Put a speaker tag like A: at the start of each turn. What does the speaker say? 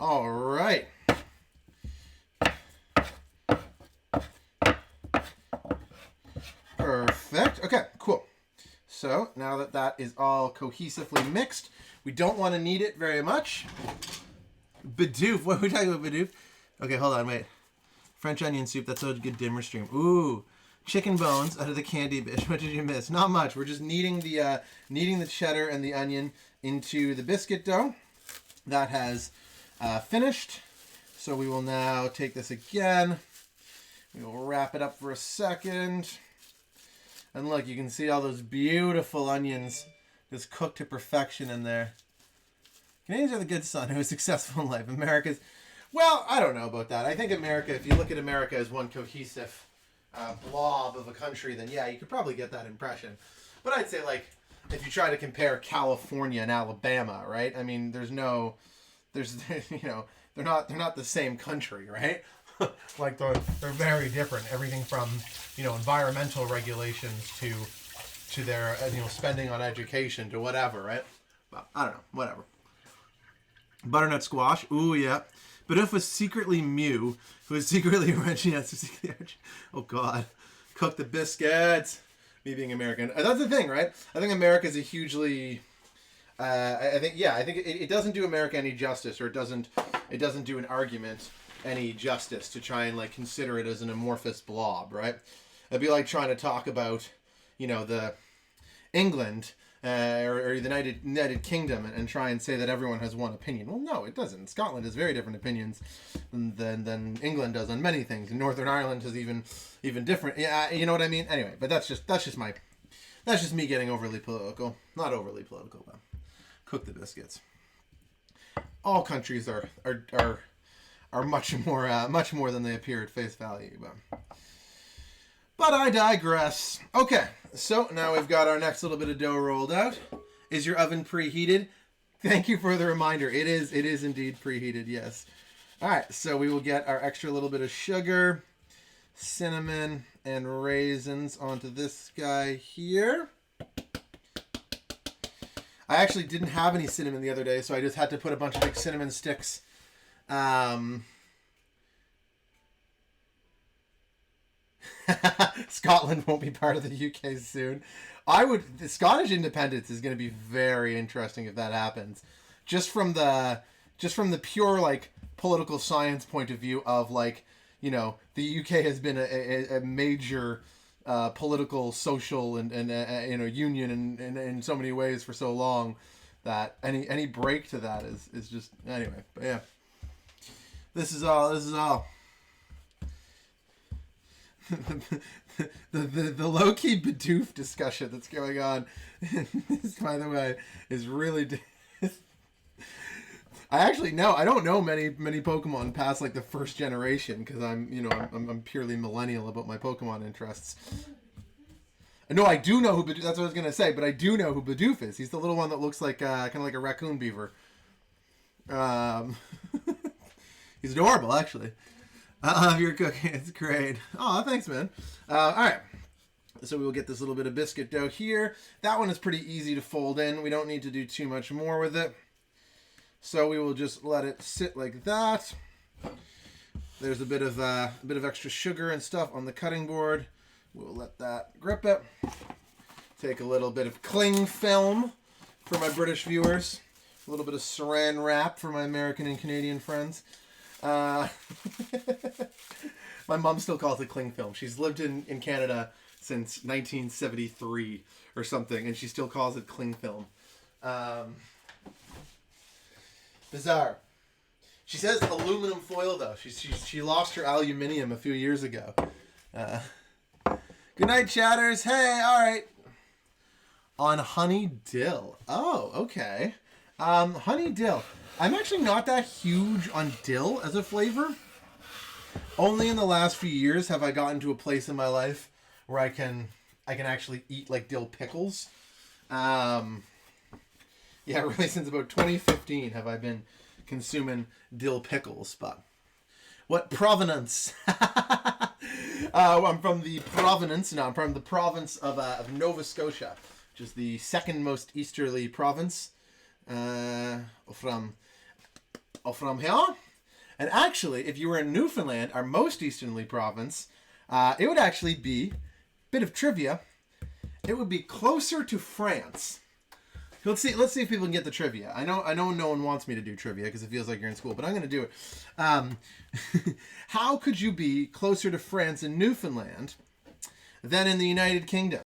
A: All right. Perfect. Okay, cool. So now that that is all cohesively mixed, we don't want to knead it very much. Bidoof. What are we talking about, Bidoof? Okay, hold on, wait. French onion soup. That's a good dimmer stream. Ooh. Chicken bones out of the candy bitch. What did you miss? Not much. We're just kneading the cheddar and the onion into the biscuit dough. That has finished. So we will now take this again. We will wrap it up for a second. And look, you can see all those beautiful onions just cooked to perfection in there. Canadians are the good son who is successful in life. America's, well, I don't know about that. I think America, if you look at America as one cohesive blob of a country, then yeah, you could probably get that impression. But I'd say, like, if you try to compare California and Alabama, right? I mean, there's you know, they're not the same country, right? Like they're very different. Everything from, you know, environmental regulations to their, you know, spending on education to whatever, right? Well, I don't know, whatever. Butternut squash, ooh yeah. But if was secretly Mew, who is secretly Orange, yes, oh god, cook the biscuits. Me being American, that's the thing, right? I think America is a hugely, I think it doesn't do America any justice, or it doesn't do an argument any justice to try and like consider it as an amorphous blob, right? It'd be like trying to talk about, you know, the England or the United Kingdom and try and say that everyone has one opinion. Well, no, it doesn't. Scotland has very different opinions than England does on many things. And Northern Ireland is even different. Yeah, you know what I mean. Anyway, but that's just me getting overly political. Not overly political though. Cook the biscuits. All countries are much more than they appear at face value. But I digress. Okay, so now we've got our next little bit of dough rolled out. Is your oven preheated? Thank you for the reminder. It is indeed preheated, yes. All right, so we will get our extra little bit of sugar, cinnamon, and raisins onto this guy here. I actually didn't have any cinnamon the other day, so I just had to put a bunch of big cinnamon sticks. Scotland won't be part of the UK soon. The Scottish independence is going to be very interesting if that happens. Just from the pure like political science point of view of like, you know, the UK has been a major political, social, and you know, union in so many ways for so long that any break to that is just anyway. But yeah, this is all. the low-key Bidoof discussion that's going on, by the way, is really. I don't know many Pokemon past like the first generation because I'm purely millennial about my Pokemon interests. No, I do know who Bidoof. That's what I was gonna say, but I do know who Bidoof is. He's the little one that looks like kind of like a raccoon beaver. He's adorable, actually. I love your cooking. It's great. Oh, thanks, man. All right. So we will get this little bit of biscuit dough here. That one is pretty easy to fold in. We don't need to do too much more with it. So we will just let it sit like that. There's a bit of extra sugar and stuff on the cutting board. We'll let that grip it. Take a little bit of cling film for my British viewers. A little bit of saran wrap for my American and Canadian friends. My mom still calls it cling film. She's lived in Canada since 1973 or something, and she still calls it cling film. Bizarre. She says aluminum foil though. She lost her aluminium a few years ago. Good night, chatters. Hey, all right. On honey dill. Oh, okay. Honey dill. I'm actually not that huge on dill as a flavor. Only in the last few years have I gotten to a place in my life where I can actually eat like dill pickles. Yeah, really since about 2015 have I been consuming dill pickles. But what provenance? I'm from the province of Nova Scotia, which is the second most easterly province from from here. And actually, if you were in Newfoundland, our most easterly province, it would actually be, bit of trivia, it would be closer to France. Let's see if people can get the trivia. I know no one wants me to do trivia because it feels like you're in school, but I'm going to do it. How could you be closer to France in Newfoundland than in the United Kingdom?